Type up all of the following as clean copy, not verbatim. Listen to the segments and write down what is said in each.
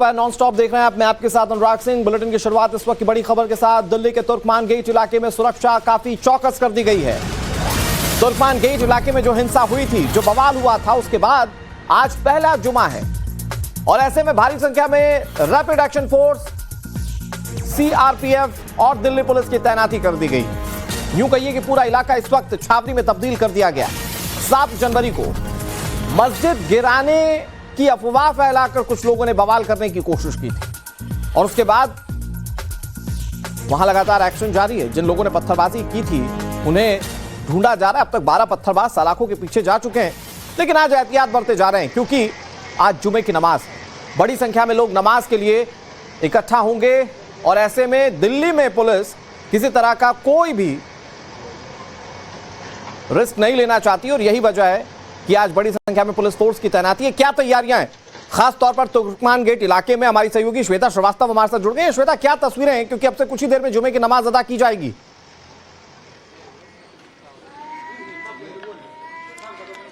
Non stop देख रहे हैं आप। मैं आपके साथ अनुराग सिंह। बुलेटिन की शुरुआत इस वक्त की बड़ी खबर के साथ। दिल्ली के तुर्कमान गेट इलाके में सुरक्षा काफी चौकस कर दी गई है। तुर्कमान गेट इलाके में जो हिंसा हुई थी, जो बवाल हुआ था, उसके बाद आज पहला जुमा है और ऐसे में भारी संख्या में रैपिड एक्शन फोर्स, सीआरपीएफ और दिल्ली पुलिस की तैनाती कर दी गई। यूं कहिए कि पूरा इलाका इस वक्त छावनी में तब्दील कर दिया गया। 7 जनवरी को मस्जिद गिराने की अफवाह फैलाकर कुछ लोगों ने बवाल करने की कोशिश की थी और उसके बाद वहां लगातार एक्शन जारी है। जिन लोगों ने पत्थरबाजी की थी उन्हें ढूंढा जा रहा है। अब तक 12 पत्थरबाज सलाखों के पीछे जा चुके हैं, लेकिन आज एहतियात बरते जा रहे हैं क्योंकि आज जुमे की नमाज है। बड़ी संख्या में लोग नमाज के लिए इकट्ठा होंगे और ऐसे में दिल्ली में पुलिस किसी तरह का कोई भी रिस्क नहीं लेना चाहती और यही वजह है कि आज बड़ी संख्या में पुलिस फोर्स की तैनाती है। क्या तैयारियां हैं खास तौर पर तुर्कमान गेट इलाके में? हमारी सहयोगी श्वेता श्रीवास्तव हमारे साथ जुड़ गए हैं। श्वेता, क्या तस्वीरें हैं, क्योंकि अब से कुछ ही देर में जुमे की नमाज अदा की जाएगी।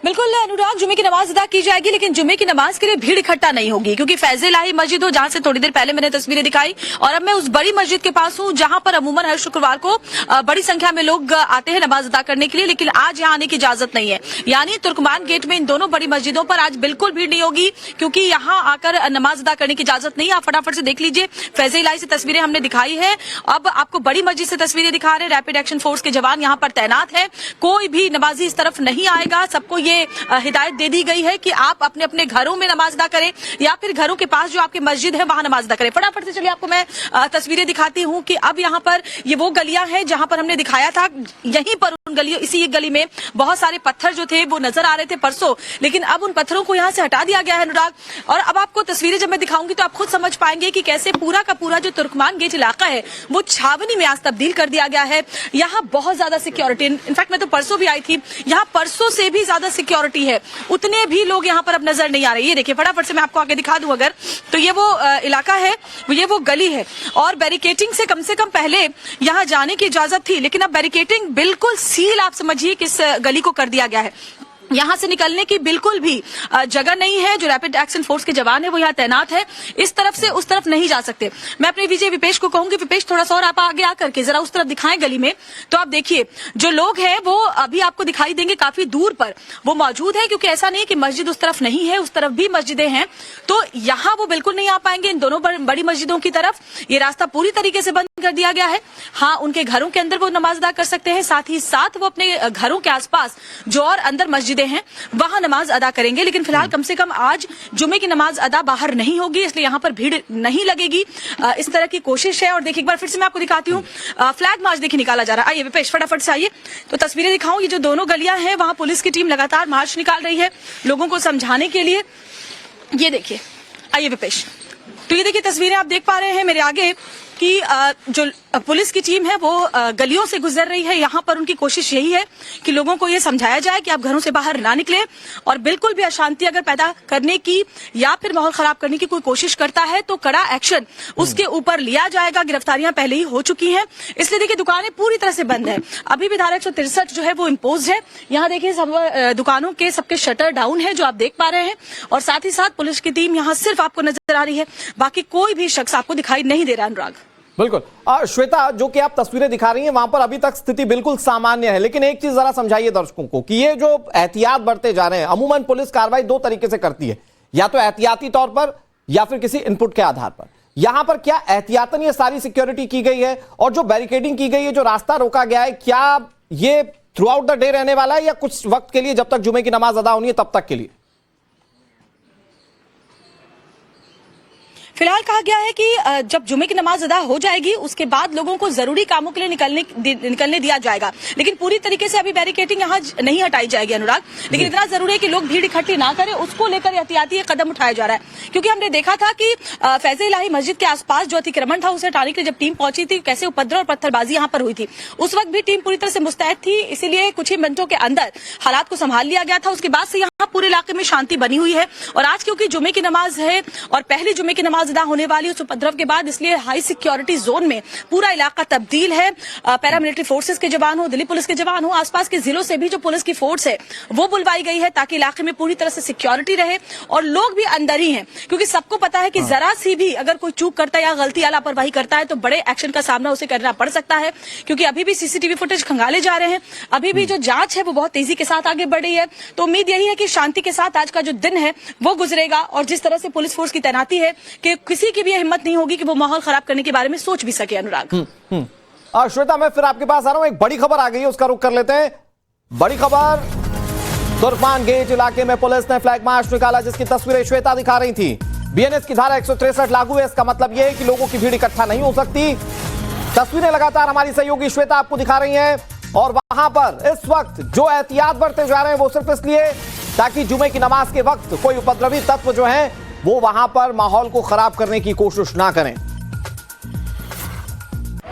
बिल्कुल अनुराग, जुमे की नमाज अदा की जाएगी, लेकिन जुमे की नमाज के लिए भीड़ इकट्ठा नहीं होगी क्योंकि फैज़-ए-इलाही मस्जिद हो, जहां से थोड़ी देर पहले मैंने तस्वीरें दिखाई, और अब मैं उस बड़ी मस्जिद के पास हूं जहां पर अमूमन हर शुक्रवार को बड़ी संख्या में लोग आते हैं नमाज अदा करने के लिए, लेकिन आज यहां आने की इजाजत नहीं है। यानी तुर्कमान गेट में इन दोनों बड़ी मस्जिदों पर आज बिल्कुल भीड़ नहीं होगी क्योंकि यहाँ आकर नमाज अदा करने की इजाजत नहीं है। आप फटाफट से देख लीजिए, फैज़-ए-इलाही से तस्वीरें हमने दिखाई है, अब आपको बड़ी मस्जिद से तस्वीरें दिखा रहे हैं। रैपिड एक्शन फोर्स के जवान यहाँ पर तैनात है। कोई भी नमाजी इस तरफ नहीं आएगा। सबको ये हिदायत दे दी गई है कि आप अपने अपने घरों में नमाज अदा करें या फिर घरों के पास जो आपकी मस्जिद है वहां नमाज अदा करें। फटाफट से चलिए आपको मैं तस्वीरें दिखाती हूं कि अब यहाँ पर ये वो गलियां हैं जहां पर हमने दिखाया था। यहीं पर उन गलियों, इसी एक गली में बहुत सारे पत्थर जो थे वो नजर आ रहे थे परसों, लेकिन अब उन पत्थरों को यहाँ से हटा दिया गया है अनुराग। और अब आपको तस्वीरें जब मैं दिखाऊंगी तो आप खुद समझ पाएंगे कि कैसे पूरा का पूरा जो तुर्कमान गेट इलाका है वो छावनी में आज तब्दील कर दिया गया है। यहाँ बहुत ज्यादा सिक्योरिटी, इनफैक्ट मैं तो परसों भी आई थी, यहाँ परसों से भी ज्यादा सिक्योरिटी है। उतने भी लोग यहाँ पर अब नजर नहीं आ रहे। ये देखिए, फटाफट से मैं आपको आगे दिखा दूं अगर, तो ये वो इलाका है, ये वो गली है और बैरिकेटिंग से कम पहले यहाँ जाने की इजाजत थी, लेकिन अब बैरिकेटिंग बिल्कुल सील, आप समझिए कि इस गली को कर दिया गया है। यहाँ से निकलने की बिल्कुल भी जगह नहीं है। जो रैपिड एक्शन फोर्स के जवान है वो यहाँ तैनात है। इस तरफ से उस तरफ नहीं जा सकते। मैं अपने विजय विपेश को कहूंगी, विपेश थोड़ा सा और आप आगे आकर के जरा उस तरफ दिखाएं गली में, तो आप देखिए जो लोग हैं वो अभी आपको दिखाई देंगे काफी दूर पर वो मौजूद है, क्योंकि ऐसा नहीं है कि मस्जिद उस तरफ नहीं है, उस तरफ भी मस्जिदें हैं, तो यहाँ वो बिल्कुल नहीं आ पाएंगे इन दोनों बड़ी मस्जिदों की तरफ। ये रास्ता पूरी तरीके से बंद कर दिया गया है। हाँ, उनके घरों के अंदर वो नमाज अदा कर सकते हैं, साथ ही साथ वो अपने घरों के आसपास जो और अंदर मस्जिदें हैं वहां नमाज अदा करेंगे, लेकिन फिलहाल कम से कम आज जुमे की नमाज अदा बाहर नहीं होगी, इसलिए यहाँ पर भीड़ नहीं लगेगी। इस तरह की कोशिश है। और देखिए एक बार फिर से मैं आपको दिखाती हूँ, फ्लैग मार्च देखिए निकाला जा रहा है। आइए विपेश फटाफट से आइए तो तस्वीरें दिखाऊं। ये जो दोनों गलियां हैं वहां पुलिस की टीम लगातार मार्च निकाल रही है लोगों को समझाने के लिए। ये देखिए, आइए विपेश, तो ये देखिए तस्वीरें आप देख पा रहे हैं मेरे आगे कि जो पुलिस की टीम है वो गलियों से गुजर रही है। यहाँ पर उनकी कोशिश यही है कि लोगों को ये समझाया जाए कि आप घरों से बाहर ना निकले, और बिल्कुल भी अशांति अगर पैदा करने की या फिर माहौल खराब करने की कोई कोशिश करता है तो कड़ा एक्शन उसके ऊपर लिया जाएगा। गिरफ्तारियां पहले ही हो चुकी हैं, इसलिए देखिए दुकानें पूरी तरह से बंद है। अभी भी धारा 163 जो है वो इम्पोज है। यहाँ देखिए सब दुकानों के सबके शटर डाउन है जो आप देख पा रहे हैं, और साथ ही साथ पुलिस की टीम यहाँ सिर्फ आपको नजर आ रही है, बाकी कोई भी शख्स आपको दिखाई नहीं दे रहा अनुराग। बिल्कुल। श्वेता, जो कि आप तस्वीरें दिखा रही हैं वहां पर अभी तक स्थिति बिल्कुल सामान्य है, लेकिन एक चीज जरा समझाइए दर्शकों को कि ये जो एहतियात बरते जा रहे हैं, अमूमन पुलिस कार्रवाई 2 तरीके से करती है, या तो एहतियाती तौर पर या फिर किसी इनपुट के आधार पर। यहां पर क्या एहतियातन ये सारी सिक्योरिटी की गई है, और जो बैरिकेडिंग की गई है, जो रास्ता रोका गया है, क्या ये थ्रू आउट द डे रहने वाला है या कुछ वक्त के लिए जब तक जुमे की नमाज अदा होनी है तब तक के लिए? फिलहाल कहा गया है कि जब जुमे की नमाज अदा हो जाएगी उसके बाद लोगों को जरूरी कामों के लिए निकलने दिया जाएगा, लेकिन पूरी तरीके से अभी बैरिकेडिंग यहाँ नहीं हटाई जाएगी अनुराग। लेकिन इतना जरूरी है कि लोग भीड़ इकट्ठी ना करें, उसको लेकर एहतियाती कदम उठाया जा रहा है, क्योंकि हमने देखा था कि फैज़-ए-इलाही मस्जिद के आसपास जो अतिक्रमण था उसे हटाने के लिए जब टीम पहुंची थी, कैसे उपद्रव और पत्थरबाजी यहाँ पर हुई थी। उस वक्त भी टीम पूरी तरह से मुस्तैद थी, इसीलिए कुछ ही मिनटों के अंदर हालात को संभाल लिया गया था। उसके बाद से पूरे इलाके में शांति बनी हुई है। और आज क्योंकि जुमे की नमाज है और पहली जुमे की नमाज अदा होने वाली उस उपद्रव के बाद, इसलिए हाई सिक्योरिटी जोन में पूरा इलाका तब्दील है। पैरामिलिट्री फोर्सेस के जवान हो, दिल्ली पुलिस के जवान हो, आसपास के जिलों से भी जो पुलिस की फोर्स है वो बुलवाई गई है ताकि इलाके में पूरी तरह से सिक्योरिटी रहे। और लोग भी अंदर ही हैं, क्योंकि सबको पता है कि जरा सी भी अगर कोई चूक करता है या गलती या लापरवाही करता है तो बड़े एक्शन का सामना उसे करना पड़ सकता है। क्योंकि अभी भी सीसीटीवी फुटेज खंगाले जा रहे हैं, अभी भी जो जांच है वो बहुत तेजी के साथ आगे बढ़ रही है। तो उम्मीद यही है कि शांति के साथ आज का जो दिन है वो गुजरेगा। और जिस तरह से पुलिस फोर्स की तैनाती है कि किसी की भी हिम्मत नहीं होगी कि वो माहौल खराब करने के बारे में सोच भी सके। अनुराग, श्वेता, मैं फिर आपके पास आ रहा हूं। एक बड़ी खबर आ गई है, उसका रुख कर लेते हैं। बड़ी खबर, तुर्कमान गेट इलाके में पुलिस ने फ्लैग मार्च निकाला जिसकी तस्वीरें श्वेता दिखा रही थी। बीएनएस की धारा 163 लागू है। इसका मतलब यह है कि लोगों की भीड़ इकट्ठा नहीं हो सकती। तस्वीरें लगातार हमारी सहयोगी श्वेता आपको दिखा रही हैं। और वहां पर इस वक्त जो एहतियात बरते जा रहे हैं वो सिर्फ इसलिए ताकि जुमे की नमाज के वक्त कोई उपद्रवी तत्व जो है वो वहां पर माहौल को खराब करने की कोशिश ना करें।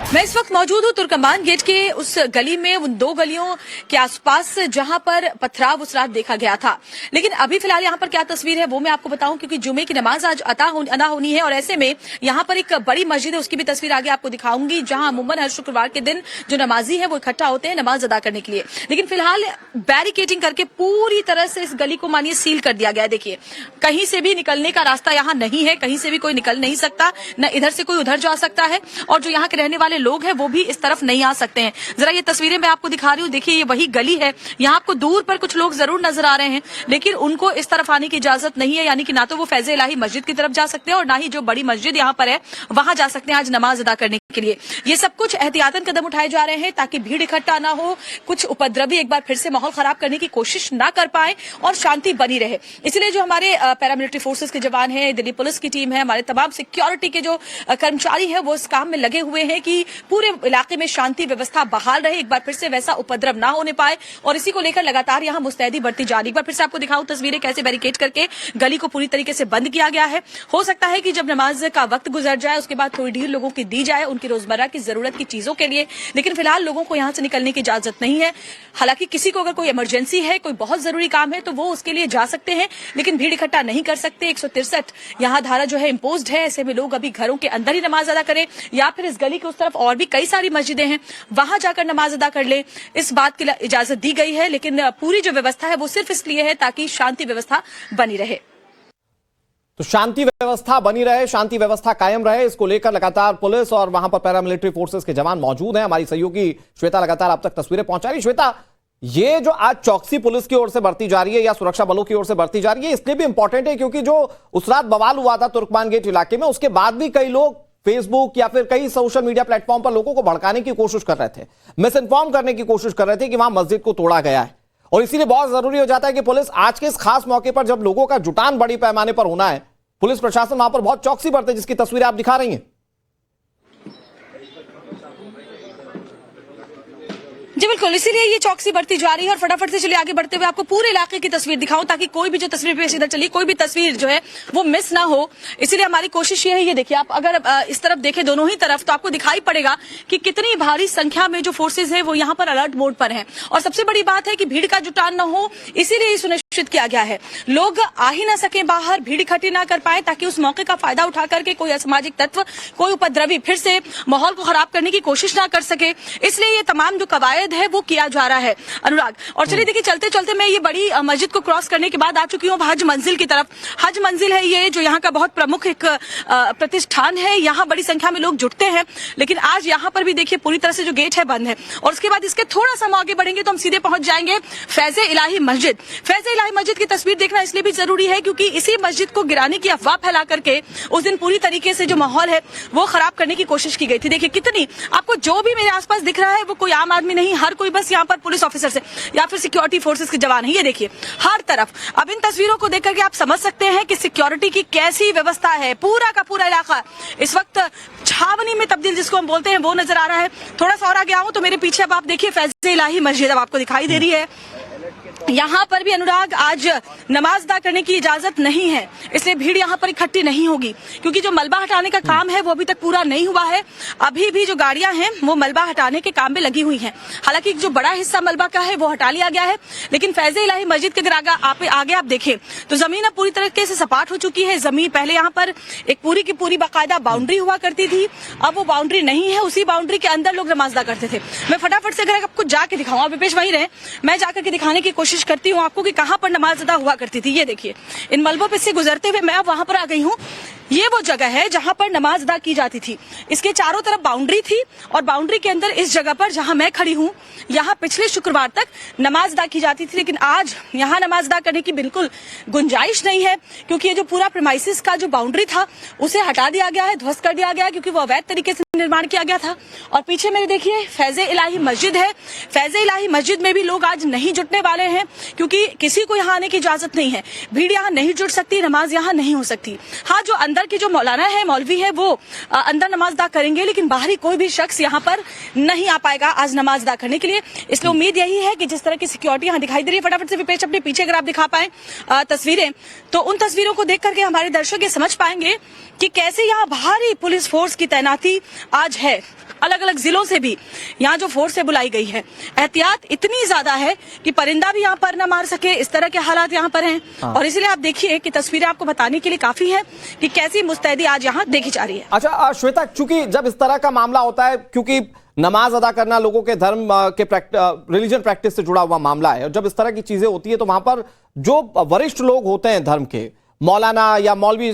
मैं इस वक्त मौजूद हूँ तुर्कमान गेट के उस गली में, उन दो गलियों के आसपास जहां पर पथराव उस रात देखा गया था। लेकिन अभी फिलहाल यहाँ पर क्या तस्वीर है वो मैं आपको बताऊं, क्योंकि जुमे की नमाज आज अदा होनी है। और ऐसे में यहाँ पर एक बड़ी मस्जिद है, उसकी भी तस्वीर आगे आपको दिखाऊंगी, जहां अमूमन हर शुक्रवार के दिन जो नमाजी है वो इकट्ठा होते हैं नमाज अदा करने के लिए। लेकिन फिलहाल बैरिकेडिंग करके पूरी तरह से इस गली को मानिए सील कर दिया गया है। देखिए, कहीं से भी निकलने का रास्ता यहाँ नहीं है, कहीं से भी कोई निकल नहीं सकता, न इधर से कोई उधर जा सकता है। और जो यहाँ के रहने वाले लोग हैं वो भी इस तरफ नहीं आ सकते हैं। जरा ये तस्वीरें मैं आपको दिखा रही हूँ, देखिए ये वही गली है। यहाँ आपको दूर पर कुछ लोग जरूर नजर आ रहे हैं, लेकिन उनको इस तरफ आने की इजाजत नहीं है। यानी कि ना तो वो फैज़े इलाही मस्जिद की तरफ जा सकते हैं और ना ही जो बड़ी मस्जिद यहाँ पर है वहां जा सकते हैं आज नमाज अदा करने के लिए। ये सब कुछ एहतियातन कदम उठाए जा रहे हैं ताकि भीड़ इकट्ठा ना हो, कुछ उपद्रवी एक बार फिर से माहौल खराब करने की कोशिश ना कर पाए और शांति बनी रहे। इसलिए जो हमारे पैरामिलिट्री फोर्सेस के जवान हैं, दिल्ली पुलिस की टीम है, हमारे तमाम सिक्योरिटी के जो कर्मचारी हैं वो इस काम में लगे हुए हैं कि पूरे इलाके में शांति व्यवस्था बहाल रहे, एक बार फिर से वैसा उपद्रव ना होने पाए। और इसी को लेकर लगातार यहाँ मुस्तैदी बढ़ती जा रही। एक बार फिर से आपको दिखाऊं तस्वीरें कैसे बैरिकेड करके गली को पूरी तरीके से बंद किया गया है। हो सकता है कि जब नमाज का वक्त गुजर जाए उसके बाद थोड़ी ढील लोगों की दी जाए उनकी रोजमर्रा की जरूरत की चीजों के लिए, लेकिन फिलहाल लोगों को यहाँ से निकलने की इजाजत नहीं है। हालांकि किसी को अगर कोई इमरजेंसी है, कोई बहुत जरूरी काम है तो वो उसके लिए जा सकते हैं, लेकिन भीड़ इकट्ठा नहीं कर सकते। 163 यहाँ धारा जो है इम्पोज्ड है। ऐसे में लोग अभी घरों के अंदर ही नमाज अदा करें या फिर इस गली के उस तरफ और भी कई सारी मस्जिदें हैं वहां जाकर नमाज अदा कर ले, इस बात की इजाजत दी गई है। लेकिन पूरी जो व्यवस्था है वो सिर्फ इसलिए है ताकि शांति व्यवस्था बनी रहे। तो शांति व्यवस्था बनी रहे, शांति व्यवस्था कायम रहे, इसको लेकर लगातार पुलिस और वहां पर पैरामिलिट्री फोर्सेस के जवान मौजूद हैं। हमारी सहयोगी श्वेता लगातार आप तक तस्वीरें पहुंचा रही। श्वेता, ये जो आज चौकसी पुलिस की ओर से बढ़ती जा रही है या सुरक्षा बलों की ओर से बढ़ती जा रही है, इसलिए भी इंपॉर्टेंट है क्योंकि जो उस रात बवाल हुआ था तुर्कमान गेट इलाके में, उसके बाद भी कई लोग फेसबुक या फिर कई सोशल मीडिया प्लेटफॉर्म पर लोगों को भड़काने की कोशिश कर रहे थे, मिस इन्फॉर्म करने की कोशिश कर रहे थे कि वहां मस्जिद को तोड़ा गया है। और इसीलिए बहुत जरूरी हो जाता है कि पुलिस आज के इस खास मौके पर जब लोगों का जुटान बड़ी पैमाने पर होना है, पुलिस प्रशासन वहां पर बहुत चौकसी बरते, जिसकी तस्वीरें आप दिखा रही हैं। जी बिल्कुल, इसीलिए ये चौकसी बढ़ती जा रही है। और फटाफट से चलिए आगे बढ़ते हुए आपको पूरे इलाके की तस्वीर दिखाऊं ताकि कोई भी जो तस्वीर पेश इधर चली, कोई भी तस्वीर जो है वो मिस ना हो। इसीलिए हमारी कोशिश ये है, ये देखिए आप अगर इस तरफ देखें दोनों ही तरफ तो आपको दिखाई पड़ेगा कि कितनी भारी संख्या में जो फोर्सेज है वो यहाँ पर अलर्ट मोड पर हैं। और सबसे बड़ी बात है कि भीड़ का जुटान न हो, इसीलिए सुनिश्चित किया गया है लोग आ ही ना सके बाहर, भीड़ इकट्ठी ना कर पाए, ताकि उस मौके का फायदा उठा करके कोई असामाजिक तत्व, कोई उपद्रवी फिर से माहौल को खराब करने की कोशिश ना कर सके। इसलिए ये तमाम जो कवायद है वो किया जा रहा है अनुराग। और चलिए देखिए, चलते चलते मैं ये बड़ी मस्जिद को क्रॉस करने के बाद आ चुकी हूँ हज मंजिल की तरफ। हज मंजिल है ये, जो यहाँ का बहुत प्रमुख एक प्रतिष्ठान है। यहाँ बड़ी संख्या में लोग जुटते हैं, लेकिन आज यहाँ पर भी देखिए पूरी तरह से जो गेट है बंद है। और उसके बाद इसके थोड़ा सा हम आगे बढ़ेंगे तो हम सीधे पहुंच जाएंगे फैज़े इलाही मस्जिद। फैज़े इलाही मस्जिद की तस्वीर देखना इसलिए भी जरूरी है क्योंकि इसी मस्जिद को गिराने की अफवाह फैला करके उस दिन पूरी तरीके से जो माहौल है वो खराब करने की कोशिश की गई थी। देखिए कितनी, आपको जो भी मेरे आसपास दिख रहा है वो कोई आम आदमी नहीं, हर कोई बस यहाँ पर पुलिस ऑफिसर से या फिर सिक्योरिटी फोर्सेस के जवान है। ये देखिए हर तरफ। अब इन तस्वीरों को देख करके आप समझ सकते हैं कि सिक्योरिटी की कैसी व्यवस्था है। पूरा का पूरा इलाका इस वक्त छावनी में तब्दील जिसको हम बोलते हैं वो नजर आ रहा है। थोड़ा सा और आगे आऊं तो मेरे पीछे अब आप देखिए फैज़े इलाही मस्जिद अब आपको दिखाई दे रही है। यहाँ पर भी अनुराग आज नमाज अदा करने की इजाजत नहीं है, इसलिए भीड़ यहाँ पर इकट्ठी नहीं होगी, क्योंकि जो मलबा हटाने का काम है वो अभी तक पूरा नहीं हुआ है। अभी भी जो गाड़ियां हैं वो मलबा हटाने के काम में लगी हुई हैं। हालांकि जो बड़ा हिस्सा मलबा का है वो हटा लिया गया है, लेकिन फैज़े इलाही मस्जिद के अगर आगे आप देखें तो जमीन अब पूरी तरीके से सपाट हो चुकी है। जमीन पहले यहाँ पर एक पूरी की पूरी बाकायदा बाउंड्री हुआ करती थी, अब वो बाउंड्री नहीं है। उसी बाउंड्री के अंदर लोग नमाज अदा करते थे। मैं फटाफट से अगर आपको जाके दिखाऊं, आप विपेश वहीं रहे, मैं जाकर के दिखाने की कोशिश करती हूँ आपको कि कहां पर नमाज अदा हुआ करती थी। ये देखिए, इन मलबों पे से गुजरते हुए मैं अब वहां पर आ गई हूँ। ये वो जगह है जहां पर नमाज अदा की जाती थी। इसके चारों तरफ बाउंड्री थी और बाउंड्री के अंदर इस जगह पर जहां मैं खड़ी हूँ, यहाँ पिछले शुक्रवार तक नमाज अदा की जाती थी, लेकिन आज यहाँ नमाज अदा करने की बिल्कुल गुंजाइश नहीं है, क्योंकि ये जो पूरा प्रीमाइसिस का जो बाउंड्री था उसे हटा दिया गया है, ध्वस्त कर दिया गया है, क्योंकि वो अवैध तरीके से निर्माण किया गया था। और पीछे मेरे देखिए फैज़े इलाही मस्जिद है। फैज़े इलाही मस्जिद में भी लोग आज नहीं जुटने वाले हैं, क्योंकि किसी को यहाँ आने की इजाजत नहीं है। भीड़ यहाँ नहीं जुट सकती, नमाज यहाँ नहीं हो सकती। हाँ, जो अंदर की जो मौलाना है, मौलवी है, वो अंदर नमाज अदा करेंगे, लेकिन बाहरी कोई भी शख्स यहाँ पर नहीं आ पाएगा आज नमाज अदा करने के लिए। इसलिए उम्मीद यही है कि जिस तरह की सिक्योरिटी यहाँ दिखाई दे रही है, फटाफट से विपेश अपने पीछे अगर आप दिखा पाए तस्वीरें, तो उन तस्वीरों को देख करके हमारे दर्शक ये समझ पाएंगे कि कैसे यहाँ भारी पुलिस फोर्स की तैनाती आज है। अलग अलग जिलों से भी यहाँ जो फोर्स है बुलाई गई है। एहतियात इतनी ज्यादा है कि परिंदा भी यहाँ पर न मार सके, इस तरह के हालात यहाँ पर हैं। और इसीलिए आप देखिए कि तस्वीरें आपको बताने के लिए काफी है कि कैसी मुस्तैदी आज यहाँ देखी जा रही है। अच्छा श्वेता, चूंकि जब इस तरह का मामला होता है, क्योंकि नमाज अदा करना लोगों के धर्म के रिलीजन प्रैक्टिस से जुड़ा हुआ मामला है, और जब इस तरह की चीजें होती है तो वहां पर जो वरिष्ठ लोग होते हैं धर्म के, मौलाना या मौलवी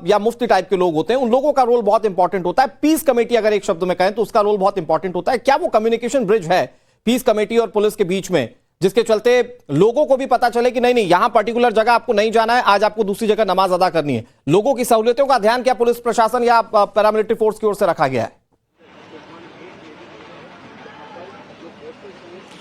या मुफ्ती टाइप के लोग होते हैं, उन लोगों का रोल बहुत इंपॉर्टेंट होता है। पीस कमेटी अगर एक शब्द में कहें तो उसका रोल बहुत इंपॉर्टेंट होता है। क्या वो कम्युनिकेशन ब्रिज है पीस कमेटी और पुलिस के बीच में, जिसके चलते लोगों को भी पता चले कि नहीं यहां पर्टिकुलर जगह आपको नहीं जाना है, आज आपको दूसरी जगह नमाज अदा करनी है? लोगों की सहूलियतों का ध्यान क्या पुलिस प्रशासन या पैरामिलिट्री फोर्स की ओर से रखा गया है?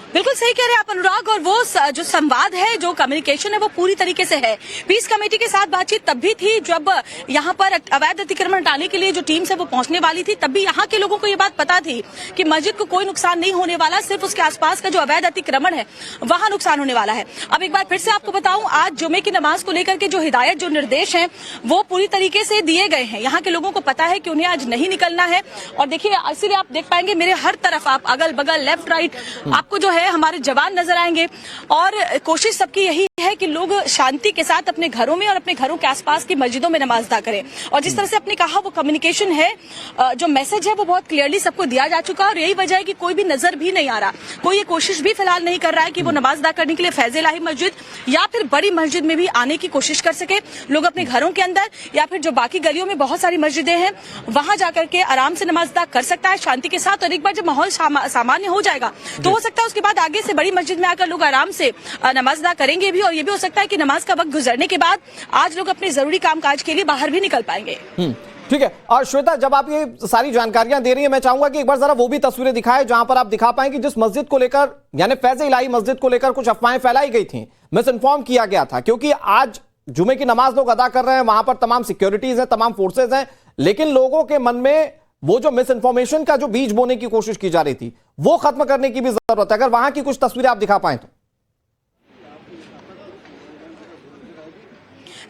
बिल्कुल सही कह रहे हैं आप अनुराग, और वो जो संवाद है, जो कम्युनिकेशन है, वो पूरी तरीके से है। पीस कमेटी के साथ बातचीत तब भी थी जब यहाँ पर अवैध अतिक्रमण हटाने के लिए जो टीम से वो पहुंचने वाली थी, तब भी यहाँ के लोगों को ये बात पता थी कि मस्जिद को कोई नुकसान नहीं होने वाला, सिर्फ उसके आसपास का जो अवैध अतिक्रमण है वहां नुकसान होने वाला है। अब एक बार फिर से आपको बताऊं, आज जुमे की नमाज को लेकर के जो हिदायत, जो निर्देश है, वो पूरी तरीके से दिए गए हैं। यहाँ के लोगों को पता है कि उन्हें आज नहीं निकलना है। और देखिए, इसीलिए आप देख पाएंगे मेरे हर तरफ, आप अगल बगल लेफ्ट राइट, आपको जो है हमारे जवान नजर आएंगे। और कोशिश सबकी यही है कि लोग शांति के साथ अपने घरों में और अपने घरों के आसपास की मस्जिदों में नमाज अदा करें। और जिस तरह से आपने कहा, वो कम्युनिकेशन है, जो मैसेज है, वो बहुत क्लियरली सबको दिया जा चुका है। और यही वजह है कि कोई भी नजर भी नहीं आ रहा, कोई ये कोशिश भी फिलहाल नहीं कर रहा है कि वो नमाज अदा करने के लिए फैज़े इलाही मस्जिद या फिर बड़ी मस्जिद में भी आने की कोशिश कर सके। लोग अपने घरों के अंदर या फिर जो बाकी गलियों में बहुत सारी मस्जिदें हैं, वहां जाकर के आराम से नमाज अदा कर सकता है शांति के साथ। और एक बार जब माहौल सामान्य हो जाएगा तो हो सकता है उसके बाद आगे से बड़ी मस्जिद में आकर लोग आराम से नमाज अदा करेंगे भी। और ये भी हो सकता है कि नमाज का वक्त गुजरने के बाद आज लोग अपने जरूरी कामकाज के लिए बाहर भी निकल पाएंगे। ठीक है। और श्वेता, जब आप ये सारी जानकारियां दे रही हैं, मैं चाहूंगा कि एक बार जरा वो भी तस्वीरें दिखाएं जहां पर आप दिखा पाएं कि जिस मस्जिद को लेकर, यानी फैज़े इलाही मस्जिद को लेकर कुछ अफवाहें फैलाई गई थी, मिस इन्फॉर्म किया गया था, क्योंकि आज जुमे की नमाज लोग अदा कर रहे हैं, वहां पर तमाम सिक्योरिटीज है, तमाम फोर्सेज हैं, लेकिन लोगों के मन में वो जो मिस इन्फॉर्मेशन का जो बीज बोने की कोशिश की जा रही थी, वो खत्म करने की भी जरूरत है। अगर वहां की कुछ तस्वीरें आप दिखा पाएं तो।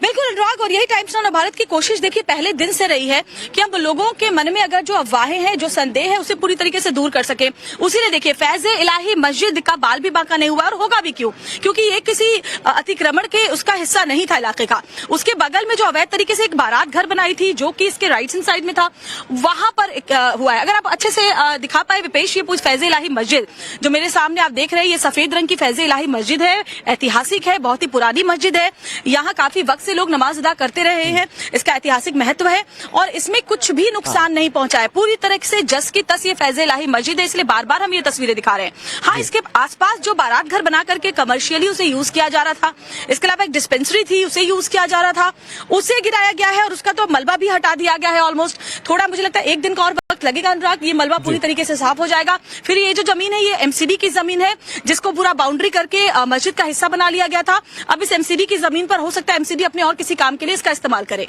बिल्कुल अनुराग, और यही टाइम्स नाउ भारत की कोशिश देखिए पहले दिन से रही है कि हम लोगों के मन में अगर जो अफवाहें हैं, जो संदेह है, उसे पूरी तरीके से दूर कर सके। उसी ने देखिए फैज़े इलाही मस्जिद का बाल भी बांका नहीं हुआ, और होगा भी क्यों, क्योंकि ये किसी अतिक्रमण के उसका हिस्सा नहीं था इलाके का। उसके बगल में जो अवैध तरीके से एक बारात घर बनाई थी, जो कि इसके राइट हैंड साइड में था, वहां पर हुआ है। अगर आप अच्छे से दिखा पाए विपेश, ये फैज़े इलाही मस्जिद जो मेरे सामने आप देख रहे हैं, ये सफेद रंग की फैज़े इलाही मस्जिद है, ऐतिहासिक है, बहुत ही पुरानी मस्जिद है। यहाँ काफी वक्त से लोग नमाज अदा करते रहे हैं, इसका ऐतिहासिक महत्व है और इसमें कुछ भी नुकसान नहीं पहुंचा है। पूरी तरह से जस की तस ये फैज़े इलाही मस्जिद है, इसलिए बार बार हम ये तस्वीरें दिखा रहे हैं। हाँ, इसके आसपास जो बारात घर बना करके कमर्शियली उसे यूज किया जा रहा था, इसके अलावा एक डिस्पेंसरी थी, उसे यूज किया जा रहा था, उसे गिराया गया है और उसका तो मलबा भी हटा दिया गया है ऑलमोस्ट। थोड़ा मुझे लगता है एक दिन का और वक्त लगेगा अनुराग, ये मलबा पूरी तरीके से साफ हो जाएगा। फिर ये जो जमीन है, ये एमसीडी की जमीन है, जिसको पूरा बाउंड्री करके मस्जिद का हिस्सा बना लिया गया था। अब इस एमसीडी की जमीन पर हो सकता है एमसीडी अपने और किसी काम के लिए इसका इस्तेमाल करे।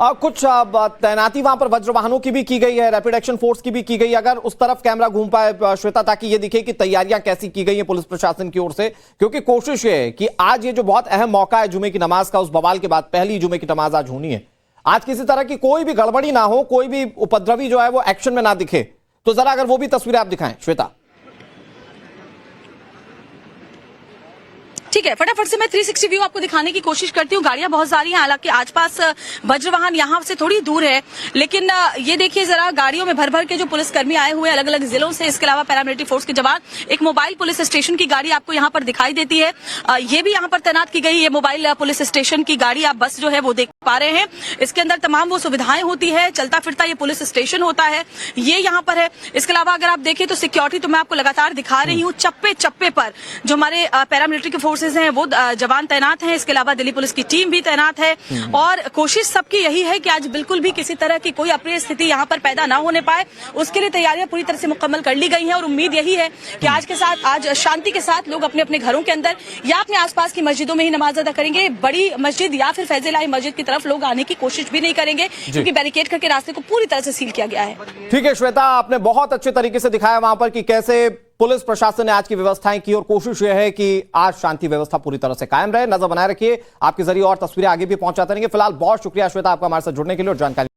कुछ तैनाती वहां पर वज्र वाहनों की भी की गई है, रैपिड एक्शन फोर्स की भी की गई। अगर उस तरफ कैमरा घूम पाए श्वेता, ताकि ये दिखे कि तैयारियां कैसी की गई हैं पुलिस प्रशासन की ओर से, क्योंकि कोशिश ये है कि आज ये जो बहुत अहम मौका है जुमे की नमाज का, उस बवाल के बाद पहली जुमे की नमाज आज होनी है, आज किसी तरह की कोई भी गड़बड़ी ना हो, कोई भी उपद्रवी जो है वो एक्शन में ना दिखे। तो जरा अगर वो भी तस्वीरें आप दिखाएं श्वेता। ठीक है, फटाफट से मैं 360 व्यू आपको दिखाने की कोशिश करती हूँ। गाड़ियां बहुत सारी हैं, हालांकि आसपास वज्र वाहन यहाँ से थोड़ी दूर है, लेकिन ये देखिए जरा, गाड़ियों में भर भर के जो पुलिसकर्मी आए हुए अलग अलग जिलों से, इसके अलावा पैरामिलिट्री फोर्स के जवान, एक मोबाइल पुलिस स्टेशन की गाड़ी आपको यहाँ पर दिखाई देती है, ये भी यहाँ पर तैनात की गई। ये मोबाइल पुलिस स्टेशन की गाड़ी, आप बस जो है वो देख पा रहे हैं, इसके अंदर तमाम वो सुविधाएं होती है, चलता फिरता ये पुलिस स्टेशन होता है, ये यहाँ पर है। इसके अलावा अगर आप देखें तो सिक्योरिटी तो मैं आपको लगातार दिखा रही हूँ, चप्पे चप्पे पर जो हमारे पैरामिलिट्री के फोर्सेज हैं वो जवान तैनात हैं, इसके अलावा दिल्ली पुलिस की टीम भी तैनात है, और कोशिश सबकी यही है कि आज बिल्कुल भी किसी तरह की कोई अप्रिय स्थिति यहाँ पर पैदा ना होने पाए, उसके लिए तैयारियां पूरी तरह से मुकम्मल कर ली गई हैं। और उम्मीद यही है कि आज शांति के साथ लोग अपने अपने घरों के अंदर या अपने आसपास की मस्जिदों में ही नमाज अदा करेंगे। बड़ी मस्जिद या फिर फैज़ल इलाही मस्जिद की तरफ लोग आने की कोशिश भी नहीं करेंगे, क्योंकि बैरिकेड करके रास्ते को पूरी तरह से सील किया गया है। ठीक है श्वेता, आपने बहुत अच्छे तरीके से दिखाया वहां पर कि कैसे पुलिस प्रशासन ने आज की व्यवस्थाएं की, और कोशिश यह है कि आज शांति व्यवस्था पूरी तरह से कायम रहे। नजर बनाए रखिए, आपके जरिए और तस्वीरें आगे भी पहुंचाते रहेंगे। फिलहाल बहुत शुक्रिया श्वेता आपका हमारे साथ जुड़ने के लिए और जानकारी